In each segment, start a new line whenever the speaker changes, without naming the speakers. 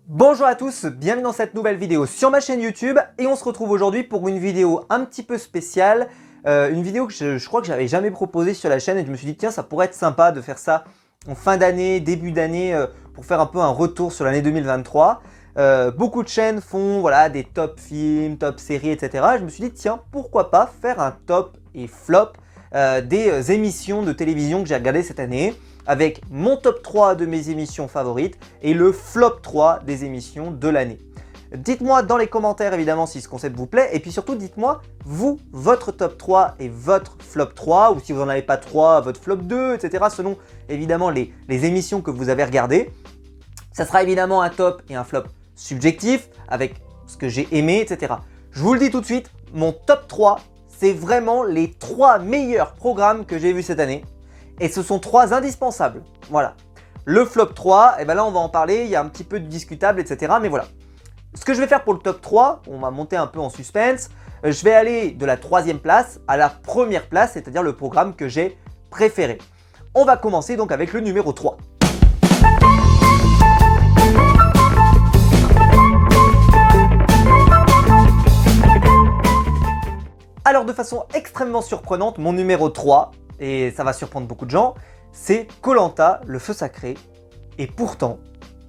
Bonjour à tous, bienvenue dans cette nouvelle vidéo sur ma chaîne YouTube et on se retrouve aujourd'hui pour une vidéo un petit peu spéciale, une vidéo que je crois que j'avais jamais proposée sur la chaîne et je me suis dit tiens ça pourrait être sympa de faire ça en fin d'année, début d'année pour faire un peu un retour sur l'année 2023. Beaucoup de chaînes font voilà, des top films, top séries etc. Je me suis dit tiens pourquoi pas faire un top et flop des émissions de télévision que j'ai regardées cette année, avec mon top 3 de mes émissions favorites et le flop 3 des émissions de l'année. Dites-moi dans les commentaires évidemment si ce concept vous plaît et puis surtout dites-moi vous, votre top 3 et votre flop 3 ou si vous n'en avez pas 3, votre flop 2 etc. selon évidemment les émissions que vous avez regardées. Ça sera évidemment un top et un flop subjectif avec ce que j'ai aimé etc. Je vous le dis tout de suite, mon top 3 c'est vraiment les 3 meilleurs programmes que j'ai vus cette année. Et ce sont 3 indispensables, voilà. Le flop 3, et ben là on va en parler, il y a un petit peu de discutable, etc. Mais voilà. Ce que je vais faire pour le top 3, on va monter un peu en suspense. Je vais aller de la 3e place à la 1re place, c'est-à-dire le programme que j'ai préféré. On va commencer donc avec le numéro 3. Alors de façon extrêmement surprenante, mon numéro 3, et ça va surprendre beaucoup de gens, c'est Koh-Lanta, le feu sacré. Et pourtant,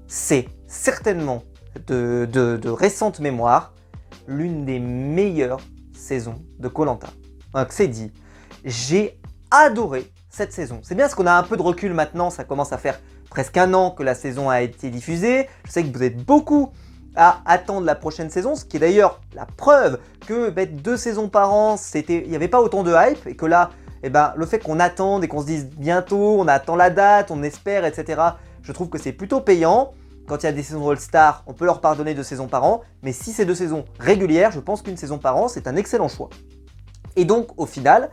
c'est certainement de récente mémoire l'une des meilleures saisons de Koh-Lanta. Donc c'est dit, j'ai adoré cette saison. C'est bien parce qu'on a un peu de recul maintenant, ça commence à faire presque un an que la saison a été diffusée. Je sais que vous êtes beaucoup à attendre la prochaine saison, ce qui est d'ailleurs la preuve que 2 saisons par an, il n'y avait pas autant de hype et que là, le fait qu'on attende et qu'on se dise bientôt, on attend la date, on espère, etc. Je trouve que c'est plutôt payant. Quand il y a des saisons All-Star, on peut leur pardonner 2 saisons par an. Mais si c'est 2 saisons régulières, je pense qu'une saison par an, c'est un excellent choix. Et donc, au final,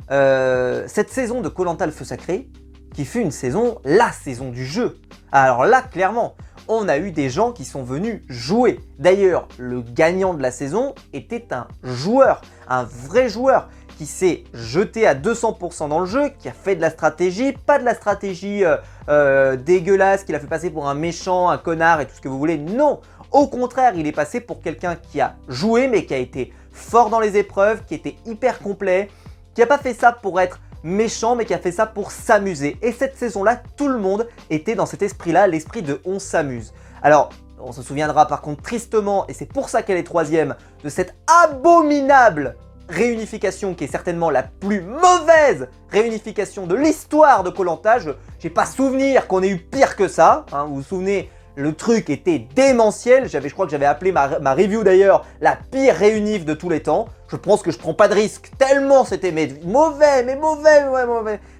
cette saison de Koh-Lanta le feu sacré, qui fut une saison, la saison du jeu. Alors là, clairement, on a eu des gens qui sont venus jouer. D'ailleurs, le gagnant de la saison était un joueur, un vrai joueur, qui s'est jeté à 200% dans le jeu, qui a fait de la stratégie, pas de la stratégie dégueulasse, qui l'a fait passer pour un méchant, un connard et tout ce que vous voulez. Non, au contraire, il est passé pour quelqu'un qui a joué mais qui a été fort dans les épreuves, qui était hyper complet, qui n'a pas fait ça pour être méchant mais qui a fait ça pour s'amuser. Et cette saison-là, tout le monde était dans cet esprit-là, l'esprit de on s'amuse. Alors, on se souviendra par contre tristement, et c'est pour ça qu'elle est 3e, de cette abominable réunification qui est certainement la plus mauvaise réunification de l'histoire de Koh-Lanta. J'ai pas souvenir qu'on ait eu pire que ça, hein. Vous vous souvenez, le truc était démentiel. Je crois que j'avais appelé ma review d'ailleurs la pire réunif de tous les temps. Je pense que je prends pas de risque tellement c'était mauvais.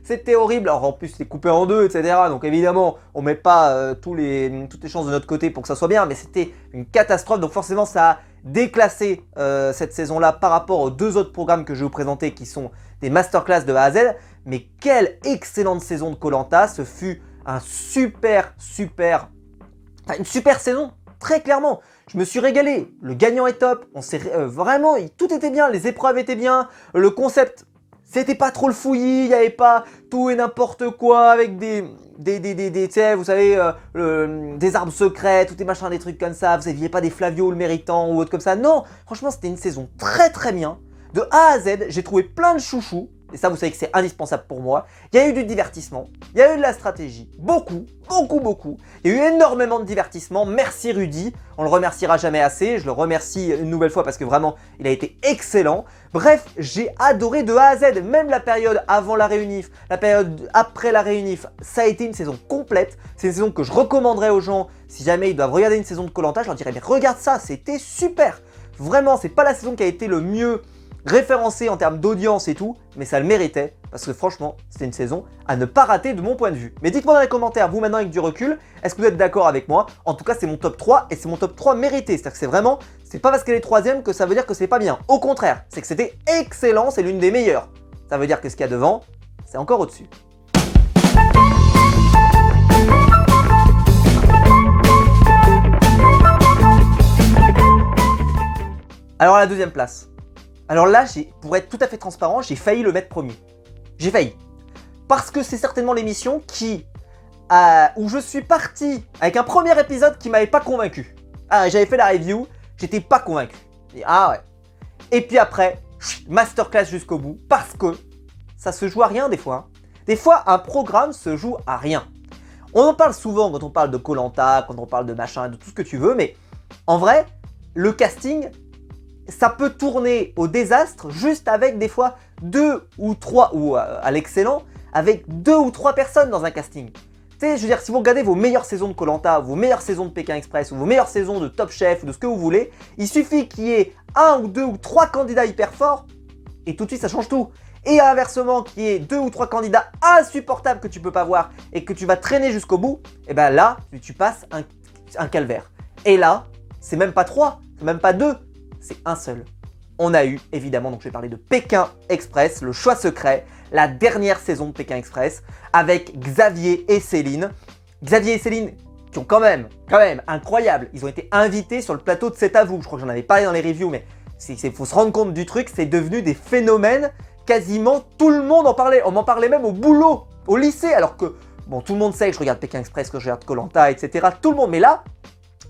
C'était horrible. Alors en plus c'est coupé en 2 etc. Donc évidemment on met pas toutes les chances de notre côté pour que ça soit bien. Mais c'était une catastrophe. Donc forcément ça a déclassé cette saison-là par rapport aux 2 autres programmes que je vais vous présenter qui sont des masterclass de A à Z. Mais quelle excellente saison de Koh-Lanta. Ce fut une super saison, très clairement. Je me suis régalé, le gagnant est top, on s'est vraiment, tout était bien, les épreuves étaient bien, le concept, c'était pas trop le fouillis, il n'y avait pas tout et n'importe quoi avec des tu sais, vous savez, des arbres secrets, tout et machin, des trucs comme ça, vous n'aviez pas des Flavio le méritant ou autre comme ça. Non, franchement, c'était une saison très très bien. De A à Z, j'ai trouvé plein de chouchous. Et ça, vous savez que c'est indispensable pour moi. Il y a eu du divertissement, il y a eu de la stratégie, beaucoup. Il y a eu énormément de divertissement. Merci Rudy, on le remerciera jamais assez. Je le remercie une nouvelle fois parce que vraiment, il a été excellent. Bref, j'ai adoré de A à Z, même la période avant la réunif, la période après la réunif. Ça a été une saison complète. C'est une saison que je recommanderais aux gens. Si jamais ils doivent regarder une saison de Koh-Lanta, je leur dirais, mais regarde ça, c'était super. Vraiment, c'est pas la saison qui a été le mieux référencé en termes d'audience et tout, mais ça le méritait parce que franchement, c'était une saison à ne pas rater de mon point de vue. Mais dites-moi dans les commentaires, vous maintenant avec du recul, est-ce que vous êtes d'accord avec moi? En tout cas, c'est mon top 3 et c'est mon top 3 mérité. C'est-à-dire que c'est vraiment, c'est pas parce qu'elle est 3e que ça veut dire que c'est pas bien. Au contraire, c'est que c'était excellent, c'est l'une des meilleures. Ça veut dire que ce qu'il y a devant, c'est encore au-dessus. Alors à la 2e place. Alors là, pour être tout à fait transparent, j'ai failli le mettre premier. J'ai failli. Parce que c'est certainement l'émission qui où je suis parti avec un premier épisode qui m'avait pas convaincu. Ah, j'avais fait la review, j'étais pas convaincu. Ah ouais. Et puis après, masterclass jusqu'au bout, parce que ça se joue à rien des fois. Des fois, un programme se joue à rien. On en parle souvent quand on parle de Koh-Lanta, quand on parle de machin, de tout ce que tu veux, mais en vrai, le casting, ça peut tourner au désastre juste avec des fois 2 ou 3, ou à l'excellent, avec 2 ou 3 personnes dans un casting. Tu sais, je veux dire, si vous regardez vos meilleures saisons de Koh-Lanta, vos meilleures saisons de Pékin Express, ou vos meilleures saisons de Top Chef, ou de ce que vous voulez, il suffit qu'il y ait 1 ou 2 ou 3 candidats hyper forts, et tout de suite ça change tout. Et inversement, qu'il y ait 2 ou 3 candidats insupportables que tu peux pas voir, et que tu vas traîner jusqu'au bout, et ben là, tu passes un calvaire. Et là, c'est même pas 3, c'est même pas 2, c'est un seul. On a eu, évidemment, donc je vais parler de Pékin Express, le choix secret, la dernière saison de Pékin Express, avec Xavier et Céline. Xavier et Céline, qui ont quand même incroyable, ils ont été invités sur le plateau de C'est à vous. Je crois que j'en avais parlé dans les reviews, mais il faut se rendre compte du truc, c'est devenu des phénomènes, quasiment tout le monde en parlait. On m'en parlait même au boulot, au lycée, alors que, bon, tout le monde sait que je regarde Pékin Express, que je regarde Koh-Lanta, etc. Tout le monde, mais là,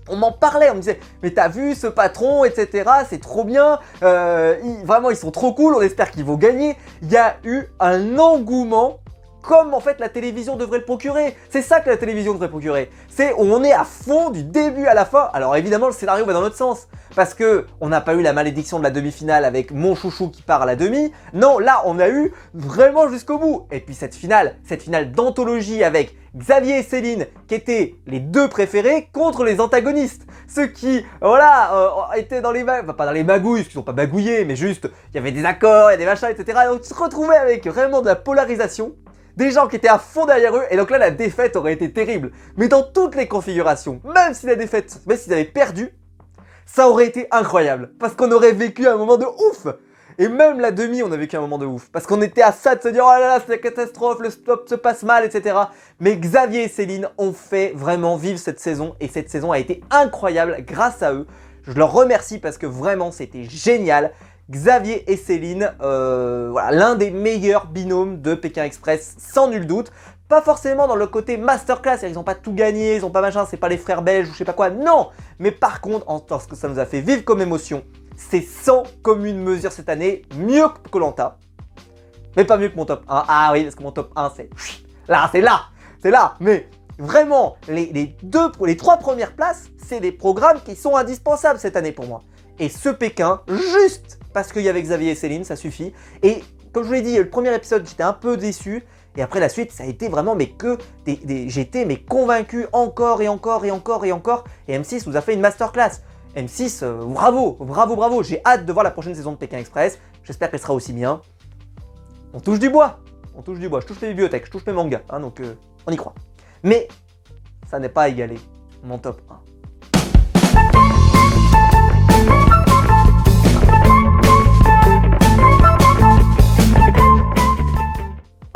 on m'en parlait, on me disait « Mais t'as vu ce patron, etc. C'est trop bien, vraiment ils sont trop cool, on espère qu'ils vont gagner. » Il y a eu un engouement comme en fait la télévision devrait le procurer. C'est ça que la télévision devrait procurer. C'est où on est à fond du début à la fin. Alors évidemment le scénario va dans l'autre sens. Parce que on n'a pas eu la malédiction de la demi-finale avec mon chouchou qui part à la demi. Non, là on a eu vraiment jusqu'au bout. Et puis cette finale d'anthologie avec Xavier et Céline qui étaient les 2 préférés contre les antagonistes. Ceux qui, voilà, étaient dans les magouilles, enfin pas dans les magouilles, parce qu'ils n'ont pas magouillé, mais juste, il y avait des accords, il y a des machins, etc. Et on se retrouvait avec vraiment de la polarisation. Des gens qui étaient à fond derrière eux, et donc là la défaite aurait été terrible. Mais dans toutes les configurations, même si la défaite, même s'ils avaient perdu, ça aurait été incroyable. Parce qu'on aurait vécu un moment de ouf. Et même la demi, on a vécu un moment de ouf. Parce qu'on était à ça de se dire, oh là là, c'est la catastrophe, le stop se passe mal, etc. Mais Xavier et Céline ont fait vraiment vivre cette saison, et cette saison a été incroyable grâce à eux. Je leur remercie parce que vraiment c'était génial. Xavier et Céline, voilà, l'un des meilleurs binômes de Pékin Express, sans nul doute. Pas forcément dans le côté masterclass, ils n'ont pas tout gagné, ils n'ont pas machin, c'est pas les frères belges ou je sais pas quoi, non. Mais par contre, en ce que ça nous a fait vivre comme émotion, c'est sans commune mesure cette année, mieux que Koh-Lanta, mais pas mieux que mon top 1. Ah oui, parce que mon top 1, c'est là, mais vraiment, les 3 premières places, c'est des programmes qui sont indispensables cette année pour moi. Et ce Pékin, juste parce qu'il y avait Xavier et Céline, ça suffit. Et comme je vous l'ai dit, le premier épisode, j'étais un peu déçu. Et après la suite, ça a été vraiment j'étais convaincu encore et encore et encore et encore. Et M6 nous a fait une masterclass. M6, bravo, bravo, bravo. J'ai hâte de voir la prochaine saison de Pékin Express. J'espère qu'elle sera aussi bien. On touche du bois. On touche du bois. Je touche les bibliothèques, je touche mes mangas. Hein, donc on y croit. Mais ça n'est pas égalé mon top 1.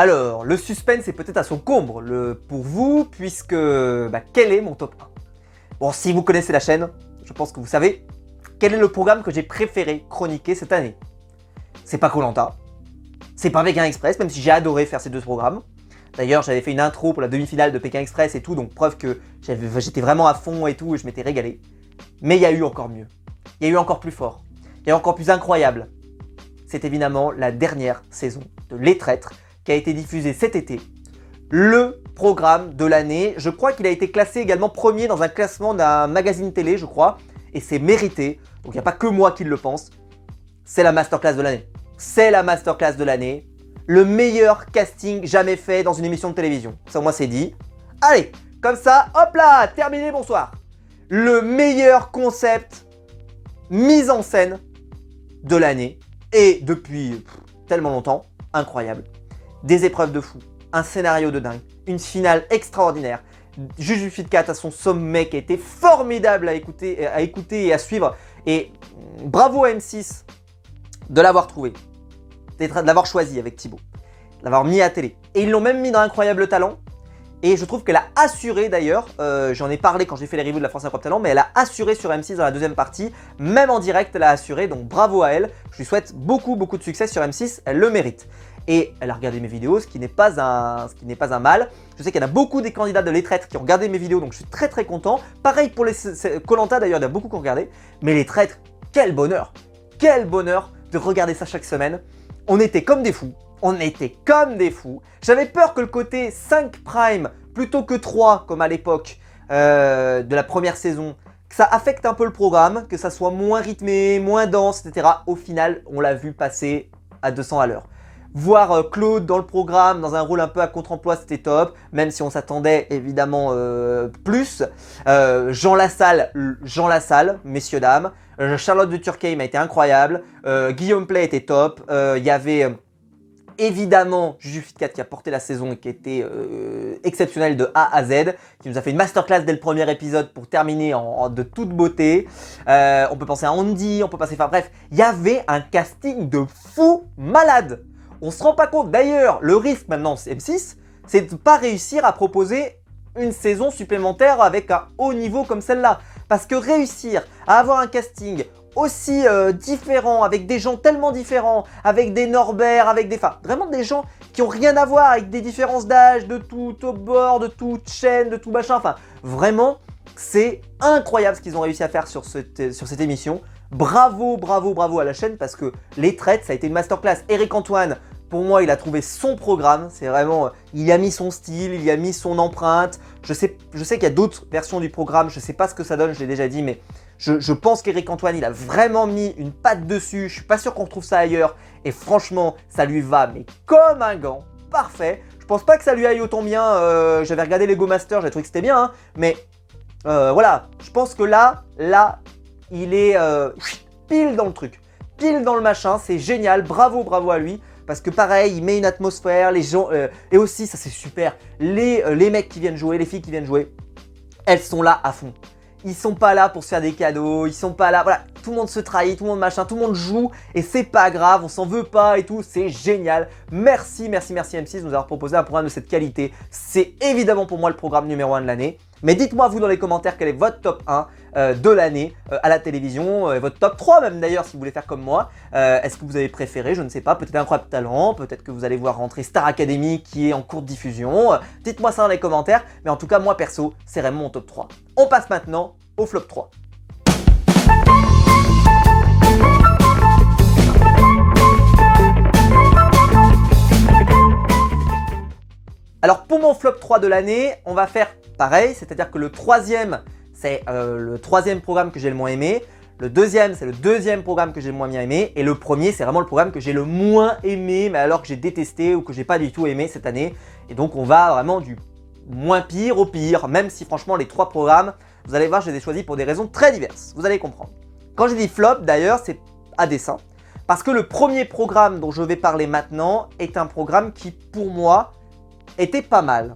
Alors, le suspense est peut-être à son comble pour vous, puisque quel est mon top 1? Bon, si vous connaissez la chaîne, je pense que vous savez quel est le programme que j'ai préféré chroniquer cette année. C'est pas Koh-Lanta, c'est pas Pékin Express, même si j'ai adoré faire ces 2 programmes. D'ailleurs, j'avais fait une intro pour la demi-finale de Pékin Express et tout, donc preuve que j'étais vraiment à fond et tout, et je m'étais régalé. Mais il y a eu encore mieux, il y a eu encore plus fort, il y a eu encore plus incroyable. C'est évidemment la dernière saison de Les Traîtres, qui a été diffusé cet été, le programme de l'année. Je crois qu'il a été classé également premier dans un classement d'un magazine télé, je crois, et c'est mérité, donc il n'y a pas que moi qui le pense. C'est la masterclass de l'année. C'est la masterclass de l'année, le meilleur casting jamais fait dans une émission de télévision. Ça, au moins, c'est dit. Allez, comme ça, hop là, terminé, bonsoir. Le meilleur concept mise en scène de l'année, et depuis tellement longtemps, incroyable. Des épreuves de fou, un scénario de dingue, une finale extraordinaire, Juju Fitcat à son sommet qui a été formidable à écouter et à suivre, et bravo à M6 de l'avoir trouvé, de l'avoir choisi avec Thibaut, de l'avoir mis à télé, et ils l'ont même mis dans Incroyable Talent, et je trouve qu'elle a assuré d'ailleurs, j'en ai parlé quand j'ai fait les reviews de la France Incroyable Talent, mais elle a assuré sur M6 dans la deuxième partie, même en direct elle a assuré, donc bravo à elle, je lui souhaite beaucoup de succès sur M6, elle le mérite. et elle a regardé mes vidéos, ce qui n'est pas un mal. Je sais qu'il y en a beaucoup des candidats de Les Traîtres qui ont regardé mes vidéos, donc je suis très très content. Pareil pour les Koh-Lanta d'ailleurs, il y en a beaucoup qui ont regardé. Mais Les Traîtres, quel bonheur de regarder ça chaque semaine. On était comme des fous. J'avais peur que le côté 5 Prime plutôt que 3 comme à l'époque de la première saison, que ça affecte un peu le programme, que ça soit moins rythmé, moins dense, etc. Au final, on l'a vu passer à 200 à l'heure. Voir Claude dans le programme, dans un rôle un peu à contre-emploi, c'était top, même si on s'attendait évidemment plus. Jean Lassalle, messieurs, dames. Charlotte de Turckheim a été incroyable. Guillaume Play était top. Il y avait évidemment Juju Fitcat qui a porté la saison et qui était exceptionnel de A à Z, qui nous a fait une masterclass dès le premier épisode pour terminer de toute beauté. On peut penser à Andy, on peut passer... Enfin bref, il y avait un casting de fou malade. On se rend pas compte. D'ailleurs, le risque maintenant c'est M6, c'est de ne pas réussir à proposer une saison supplémentaire avec un haut niveau comme celle-là. Parce que réussir à avoir un casting aussi différent, avec des gens tellement différents, avec des Norbert, avec des... Enfin, vraiment des gens qui ont rien à voir, avec des différences d'âge, de tout au bord, de toute chaîne, de tout machin. Enfin, vraiment, c'est incroyable ce qu'ils ont réussi à faire sur cette émission. Bravo à la chaîne parce que Les Traîtres, ça a été une masterclass. Eric Antoine, pour moi, il a trouvé son programme. C'est vraiment, il y a mis son style, il y a mis son empreinte. Je sais qu'il y a d'autres versions du programme. Je ne sais pas ce que ça donne, je l'ai déjà dit, mais je pense qu'Eric Antoine, il a vraiment mis une patte dessus. Je suis pas sûr qu'on retrouve ça ailleurs. Et franchement, ça lui va, mais comme un gant. Parfait. Je pense pas que ça lui aille autant bien. J'avais regardé Lego Master, j'ai trouvé que c'était bien, hein, mais voilà. Je pense que là, il est pile dans le truc, pile dans le machin. C'est génial. Bravo à lui. Parce que pareil, il met une atmosphère, les gens... et aussi, ça c'est super, les mecs qui viennent jouer, les filles qui viennent jouer, elles sont là à fond. Ils sont pas là pour se faire des cadeaux, ils sont pas là... Voilà, tout le monde se trahit, tout le monde machin, tout le monde joue. Et c'est pas grave, on s'en veut pas et tout, c'est génial. Merci M6 de nous avoir proposé un programme de cette qualité. C'est évidemment pour moi le programme numéro 1 de l'année. Mais dites-moi vous dans les commentaires quel est votre top 1 de l'année à la télévision, votre top 3 même d'ailleurs si vous voulez faire comme moi. Est-ce que vous avez préféré, je ne sais pas, peut-être Incroyable Talent, peut-être que vous allez voir rentrer Star Academy qui est en cours de diffusion. Dites-moi ça dans les commentaires, mais en tout cas moi perso, c'est vraiment mon top 3. On passe maintenant au flop 3. Alors pour mon flop 3 de l'année, on va faire pareil, c'est-à-dire que le troisième, c'est le troisième programme que j'ai le moins aimé. Le deuxième, c'est le deuxième programme que j'ai le moins bien aimé. Et le premier, c'est vraiment le programme que j'ai le moins aimé, mais alors que j'ai détesté ou que j'ai pas du tout aimé cette année. Et donc on va vraiment du moins pire au pire, même si franchement les trois programmes, vous allez voir, je les ai choisis pour des raisons très diverses. Vous allez comprendre. Quand j'ai dit flop, d'ailleurs, c'est à dessein. Parce que le premier programme dont je vais parler maintenant est un programme qui, pour moi, était pas mal.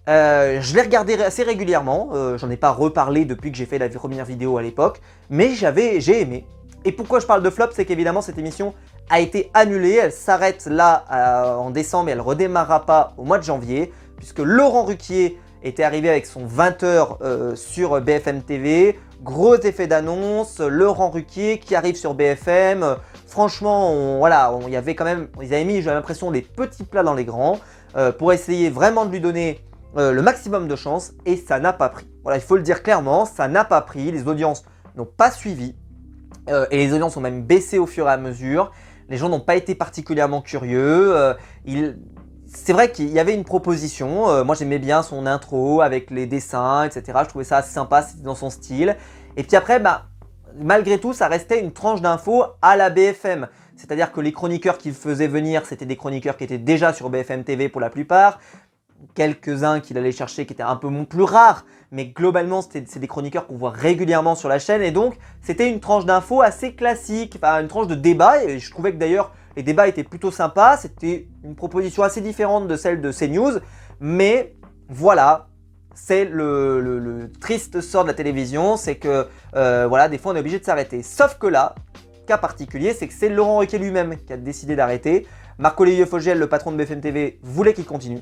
Je l'ai regardé assez régulièrement, j'en ai pas reparlé depuis que j'ai fait la première vidéo à l'époque, mais j'ai aimé. Et pourquoi je parle de flop, c'est qu'évidemment cette émission a été annulée, elle s'arrête là en décembre et elle redémarrera pas au mois de janvier, puisque Laurent Ruquier était arrivé avec son 20h sur BFM TV, gros effet d'annonce, Laurent Ruquier qui arrive sur BFM, franchement, il y avait quand même, ils avaient mis, j'ai l'impression, des petits plats dans les grands, pour essayer vraiment de lui donner le maximum de chance, et ça n'a pas pris. Voilà, il faut le dire clairement, ça n'a pas pris, les audiences n'ont pas suivi, et les audiences ont même baissé au fur et à mesure, les gens n'ont pas été particulièrement curieux, c'est vrai qu'il y avait une proposition, moi j'aimais bien son intro avec les dessins, etc. Je trouvais ça assez sympa, c'était dans son style. Et puis après, malgré tout, ça restait une tranche d'infos à la BFM. C'est-à-dire que les chroniqueurs qu'il faisait venir, c'était des chroniqueurs qui étaient déjà sur BFM TV pour la plupart. Quelques-uns qu'il allait chercher qui étaient un peu plus rares, mais globalement, c'est des chroniqueurs qu'on voit régulièrement sur la chaîne. Et donc, c'était une tranche d'infos assez classique, enfin une tranche de débat. Et je trouvais que d'ailleurs, les débats étaient plutôt sympas. C'était une proposition assez différente de celle de CNews. Mais voilà, c'est le triste sort de la télévision. C'est que, voilà, des fois, on est obligé de s'arrêter. Sauf que là, cas particulier, c'est que c'est Laurent Ruquier lui-même qui a décidé d'arrêter. Marc-Olivier Fogiel, le patron de BFM TV, voulait qu'il continue.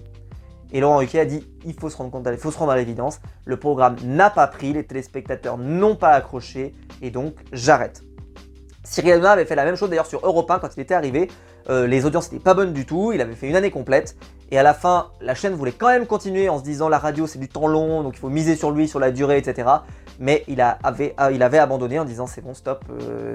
Et Laurent Ruquier a dit, il faut se rendre compte, il faut se rendre à l'évidence, le programme n'a pas pris, les téléspectateurs n'ont pas accroché, et donc j'arrête. Cyril Hanouna avait fait la même chose d'ailleurs sur Europe 1 quand il était arrivé. les audiences n'étaient pas bonnes du tout, il avait fait une année complète, et à la fin, la chaîne voulait quand même continuer en se disant la radio c'est du temps long, donc il faut miser sur lui, sur la durée, etc. Mais il avait abandonné en disant c'est bon, stop,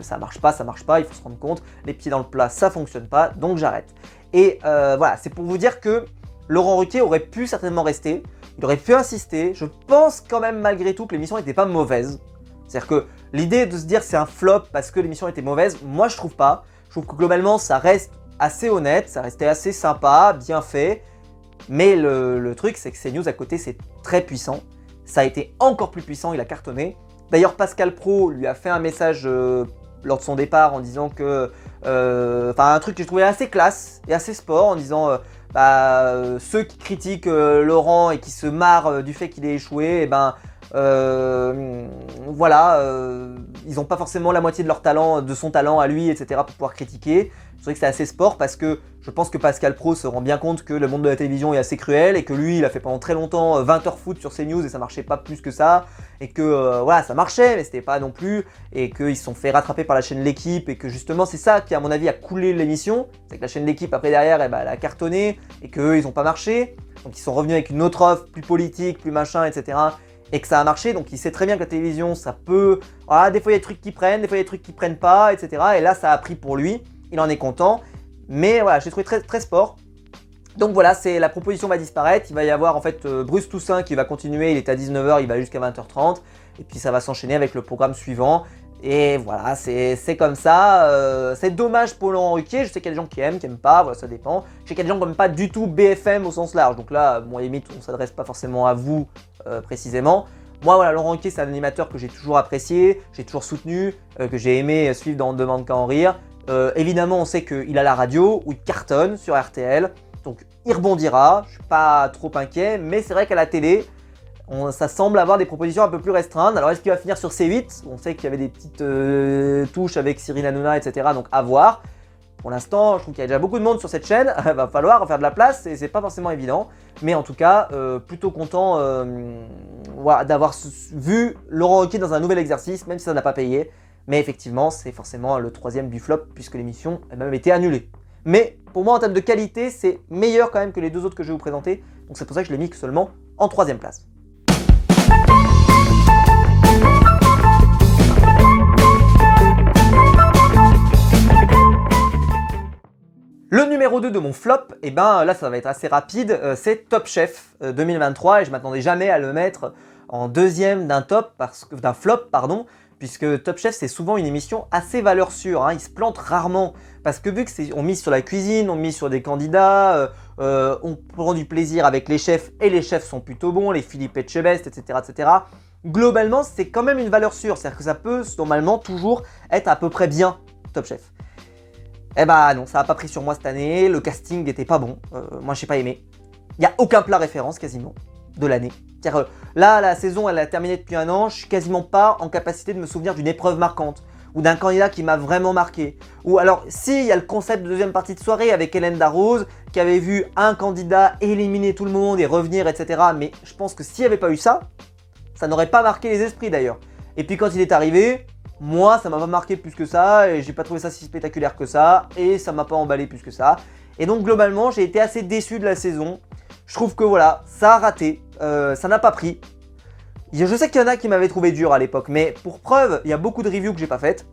ça marche pas, il faut se rendre compte, les pieds dans le plat, ça fonctionne pas, donc j'arrête. Et voilà, c'est pour vous dire que Laurent Ruquier aurait pu certainement rester, il aurait pu insister, je pense quand même malgré tout que l'émission n'était pas mauvaise. C'est-à-dire que l'idée de se dire c'est un flop parce que l'émission était mauvaise, moi je trouve pas. Je trouve que globalement ça reste assez honnête, ça restait assez sympa, bien fait. Mais le truc c'est que CNews à côté c'est très puissant. Ça a été encore plus puissant, il a cartonné. D'ailleurs Pascal Praud lui a fait un message lors de son départ en disant que... un truc que je trouvais assez classe et assez sport en disant... ceux qui critiquent Laurent et qui se marrent du fait qu'il ait échoué, ils n'ont pas forcément la moitié de leur talent, de son talent à lui, etc. pour pouvoir critiquer. Je trouvais que c'est assez sport parce que je pense que Pascal Praud se rend bien compte que le monde de la télévision est assez cruel et que lui, il a fait pendant très longtemps 20 heures foot sur CNews et ça marchait pas plus que ça. Et que ça marchait, mais c'était pas non plus. Et qu'ils se sont fait rattraper par la chaîne L'Équipe et que justement, c'est ça qui, à mon avis, a coulé l'émission. C'est que la chaîne L'Équipe, après derrière, elle a cartonné et qu'eux, ils n'ont pas marché. Donc ils sont revenus avec une autre offre plus politique, plus machin, etc. Et que ça a marché, donc il sait très bien que la télévision, ça peut... Voilà, des fois il y a des trucs qui prennent, des fois il y a des trucs qui prennent pas, etc. Et là, ça a pris pour lui, il en est content. Mais voilà, j'ai trouvé très, très sport. Donc voilà, la proposition va disparaître. Il va y avoir en fait Bruce Toussaint qui va continuer, il est à 19 h, il va jusqu'à 20 h 30. Et puis ça va s'enchaîner avec le programme suivant. Et voilà, c'est comme ça. C'est dommage pour Laurent Ruquier. Je sais qu'il y a des gens qui aiment pas, voilà, ça dépend. Je sais qu'il y a des gens qui n'aiment pas du tout BFM au sens large. Donc là, bon, à la limite, on ne s'adresse pas forcément à vous précisément. Moi, voilà, Laurent Ruquier, c'est un animateur que j'ai toujours apprécié, j'ai toujours soutenu, que j'ai aimé suivre dans On demande qu'à en rire. Évidemment, on sait qu'il a la radio, où il cartonne sur RTL. Donc, il rebondira. Je ne suis pas trop inquiet. Mais c'est vrai qu'à la télé, ça semble avoir des propositions un peu plus restreintes. Alors, est-ce qu'il va finir sur C8 ? On sait qu'il y avait des petites touches avec Cyril Hanouna, etc. Donc, à voir. Pour l'instant, je trouve qu'il y a déjà beaucoup de monde sur cette chaîne. Il va falloir faire de la place et c'est pas forcément évident. Mais en tout cas, plutôt content d'avoir vu Laurent Ruquier dans un nouvel exercice, même si ça n'a pas payé. Mais effectivement, c'est forcément le troisième du flop puisque l'émission a même été annulée. Mais pour moi, en termes de qualité, c'est meilleur quand même que les deux autres que je vais vous présenter. Donc c'est pour ça que je l'ai mis seulement en troisième place. Le numéro 2 de mon flop, et là ça va être assez rapide, c'est Top Chef 2023 et je m'attendais jamais à le mettre en deuxième d'un flop, puisque Top Chef c'est souvent une émission assez valeur sûre, il se plante rarement parce que vu qu'on mise sur la cuisine, on mise sur des candidats, on prend du plaisir avec les chefs et les chefs sont plutôt bons, les Philippe Etchebest, etc., etc. Globalement c'est quand même une valeur sûre, c'est-à-dire que ça peut normalement toujours être à peu près bien Top Chef. Eh non, ça n'a pas pris sur moi cette année, le casting n'était pas bon, moi j'ai pas aimé. Il n'y a aucun plat référence quasiment de l'année. Là, la saison elle a terminé depuis un an, je suis quasiment pas en capacité de me souvenir d'une épreuve marquante ou d'un candidat qui m'a vraiment marqué. Ou alors, si, il y a le concept de deuxième partie de soirée avec Hélène Darroze qui avait vu un candidat éliminer tout le monde et revenir, etc. Mais je pense que s'il n'y avait pas eu ça, ça n'aurait pas marqué les esprits d'ailleurs. Et puis quand il est arrivé, moi, ça m'a pas marqué plus que ça, et j'ai pas trouvé ça si spectaculaire que ça, et ça m'a pas emballé plus que ça. Et donc globalement, j'ai été assez déçu de la saison. Je trouve que voilà, ça a raté, ça n'a pas pris. Je sais qu'il y en a qui m'avaient trouvé dur à l'époque, mais pour preuve, il y a beaucoup de reviews que j'ai pas faites.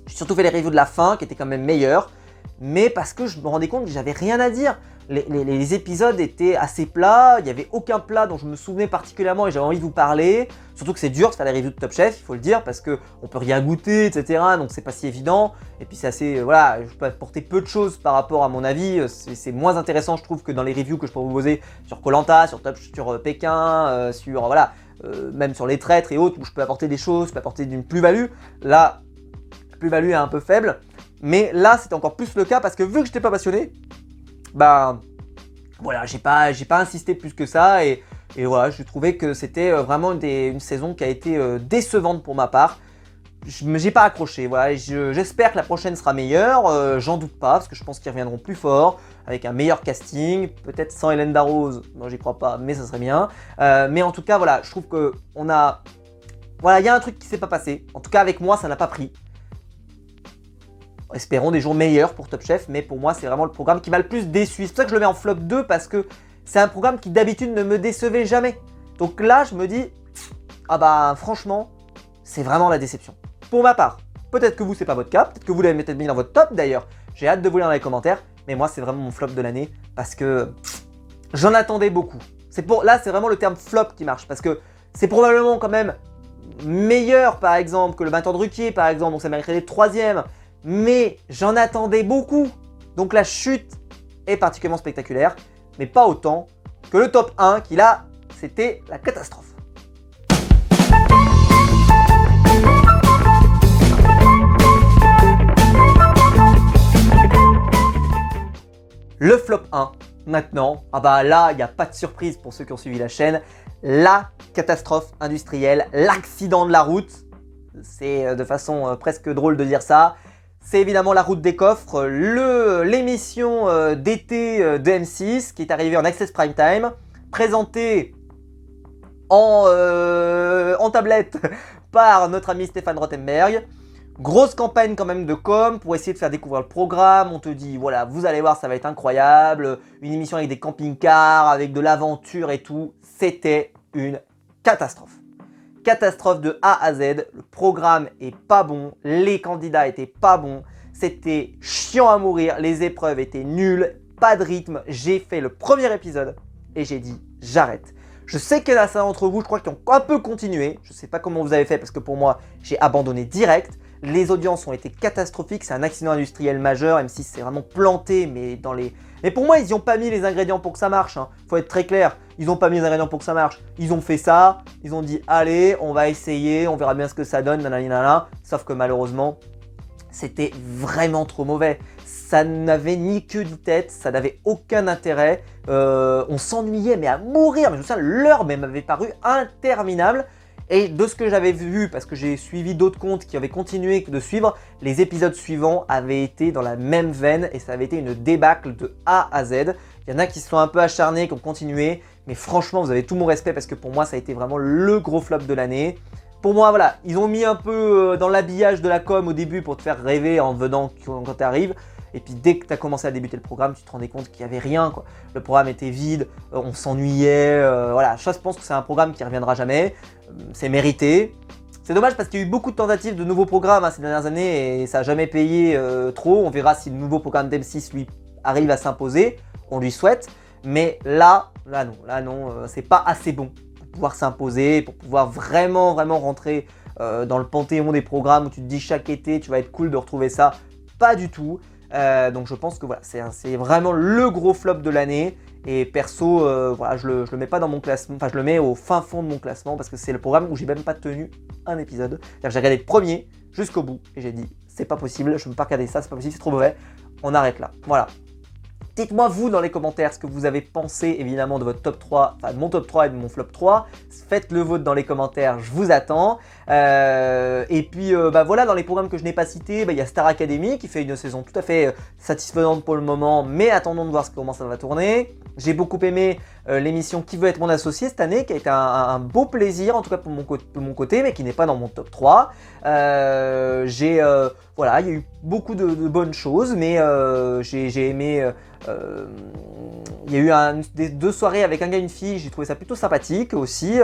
J'ai surtout fait les reviews de la fin, qui étaient quand même meilleures, mais parce que je me rendais compte que j'avais rien à dire. Les épisodes étaient assez plats, il n'y avait aucun plat dont je me souvenais particulièrement et j'avais envie de vous parler. Surtout que c'est dur de faire les reviews de Top Chef, il faut le dire, parce qu'on peut rien goûter, etc. Donc c'est pas si évident. Et puis c'est assez, voilà, je peux apporter peu de choses par rapport à mon avis. C'est moins intéressant, je trouve, que dans les reviews que je peux vous proposer sur Koh Lanta, sur Pékin, même sur les traîtres et autres, où je peux apporter des choses, je peux apporter d'une plus-value. Là, la plus-value est un peu faible. Mais là, c'était encore plus le cas parce que vu que j'étais pas passionné, voilà, j'ai pas insisté plus que ça et voilà, je trouvais que c'était vraiment une saison qui a été décevante pour ma part. J'ai pas accroché, voilà, j'espère que la prochaine sera meilleure, j'en doute pas parce que je pense qu'ils reviendront plus fort, avec un meilleur casting, peut-être sans Hélène Darroze, non j'y crois pas, mais ça serait bien. Mais en tout cas, voilà, je trouve que voilà, il y a un truc qui s'est pas passé, en tout cas avec moi ça n'a pas pris. Espérons des jours meilleurs pour Top Chef, mais pour moi c'est vraiment le programme qui m'a le plus déçu. C'est pour ça que je le mets en flop 2 parce que c'est un programme qui d'habitude ne me décevait jamais. Donc là je me dis, ah bah franchement, c'est vraiment la déception. Pour ma part, peut-être que vous c'est pas votre cas, peut-être que vous l'avez peut-être mis dans votre top d'ailleurs. J'ai hâte de vous lire dans les commentaires, mais moi c'est vraiment mon flop de l'année parce que j'en attendais beaucoup. Là c'est vraiment le terme flop qui marche parce que c'est probablement quand même meilleur par exemple que le 20 ans de Ruquier par exemple, donc ça mériterait d'être 3e. Mais j'en attendais beaucoup. Donc la chute est particulièrement spectaculaire, mais pas autant que le top 1 qui là, c'était la catastrophe. Le flop 1, maintenant, ah bah là, il n'y a pas de surprise pour ceux qui ont suivi la chaîne. La catastrophe industrielle, l'accident de la route. C'est de façon presque drôle de dire ça. C'est évidemment la route des coffres, l'émission d'été de M6 qui est arrivée en Access Prime Time, présentée en tablette par notre ami Stéphane Rothenberg. Grosse campagne quand même de com pour essayer de faire découvrir le programme. On te dit, voilà, vous allez voir, ça va être incroyable. Une émission avec des camping-cars, avec de l'aventure et tout. C'était une catastrophe. Catastrophe de A à Z, le programme est pas bon, les candidats étaient pas bons, c'était chiant à mourir, les épreuves étaient nulles, pas de rythme. J'ai fait le premier épisode et j'ai dit j'arrête. Je sais qu'il y en a certains d'entre vous, je crois, qui ont un peu continué. Je sais pas comment vous avez fait parce que pour moi, j'ai abandonné direct. Les audiences ont été catastrophiques, c'est un accident industriel majeur, M6 s'est vraiment planté, mais pour moi, ils n'y ont pas mis les ingrédients pour que ça marche, hein. Faut être très clair, ils n'ont pas mis les ingrédients pour que ça marche. Ils ont fait ça, ils ont dit allez, on va essayer, on verra bien ce que ça donne, nanana. Sauf que malheureusement, c'était vraiment trop mauvais. Ça n'avait ni queue ni tête, ça n'avait aucun intérêt. On s'ennuyait mais à mourir, mais je me souviens, l'heure même m'avait paru interminable. Et de ce que j'avais vu, parce que j'ai suivi d'autres comptes qui avaient continué de suivre, les épisodes suivants avaient été dans la même veine et ça avait été une débâcle de A à Z. Il y en a qui se sont un peu acharnés, qui ont continué, mais franchement, vous avez tout mon respect parce que pour moi, ça a été vraiment le gros flop de l'année. Pour moi, voilà, ils ont mis un peu dans l'habillage de la com au début pour te faire rêver en venant quand tu arrives. Et puis dès que tu as commencé à débuter le programme, tu te rendais compte qu'il n'y avait rien, quoi. Le programme était vide, on s'ennuyait, voilà. Je pense que c'est un programme qui ne reviendra jamais, c'est mérité. C'est dommage parce qu'il y a eu beaucoup de tentatives de nouveaux programmes ces dernières années et ça n'a jamais payé trop. On verra si le nouveau programme d'M6 lui arrive à s'imposer, on lui souhaite. Mais là non, c'est pas assez bon pour pouvoir s'imposer, pour pouvoir vraiment rentrer dans le panthéon des programmes où tu te dis chaque été tu vas être cool de retrouver ça. Pas du tout. Donc je pense que voilà, c'est vraiment le gros flop de l'année. Et perso, voilà, je le mets pas dans mon classement, enfin je le mets au fin fond de mon classement parce que c'est le programme où j'ai même pas tenu un épisode. J'ai regardé le premier jusqu'au bout et j'ai dit c'est pas possible, je ne peux pas regarder ça, c'est pas possible, c'est trop mauvais, on arrête là. Voilà. Dites-moi vous dans les commentaires ce que vous avez pensé évidemment de votre top 3, enfin de mon top 3 et de mon flop 3. Faites le vôtre dans les commentaires, je vous attends. Et puis voilà, dans les programmes que je n'ai pas cités, il y a Star Academy qui fait une saison tout à fait satisfaisante pour le moment, mais attendons de voir comment ça va tourner. J'ai beaucoup aimé l'émission Qui veut être mon associé cette année, qui a été un beau plaisir, en tout cas pour mon côté, mais qui n'est pas dans mon top 3. Voilà, il y a eu beaucoup de bonnes choses, mais j'ai aimé... il y a eu deux soirées avec un gars et une fille, j'ai trouvé ça plutôt sympathique aussi.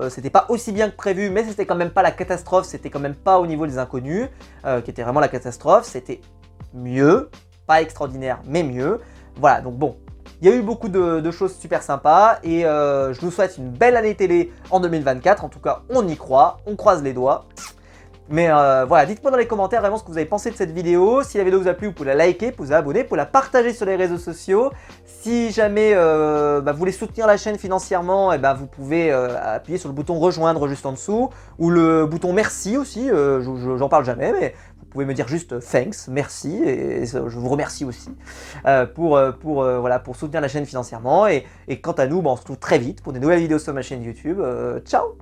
C'était pas aussi bien que prévu, mais c'était quand même pas la catastrophe, c'était quand même pas au niveau des inconnus, qui était vraiment la catastrophe. C'était mieux, pas extraordinaire, mais mieux. Voilà, donc bon, il y a eu beaucoup de choses super sympas et je vous souhaite une belle année télé en 2024. En tout cas, on y croit, on croise les doigts. Mais voilà, dites-moi dans les commentaires vraiment ce que vous avez pensé de cette vidéo. Si la vidéo vous a plu, vous pouvez la liker, vous vous abonner, vous pouvez la partager sur les réseaux sociaux. Si jamais vous voulez soutenir la chaîne financièrement, vous pouvez appuyer sur le bouton rejoindre juste en dessous ou le bouton merci aussi, j'en parle jamais, mais vous pouvez me dire juste thanks, merci, et je vous remercie aussi pour soutenir la chaîne financièrement. Et quant à nous, on se retrouve très vite pour des nouvelles vidéos sur ma chaîne YouTube. Ciao!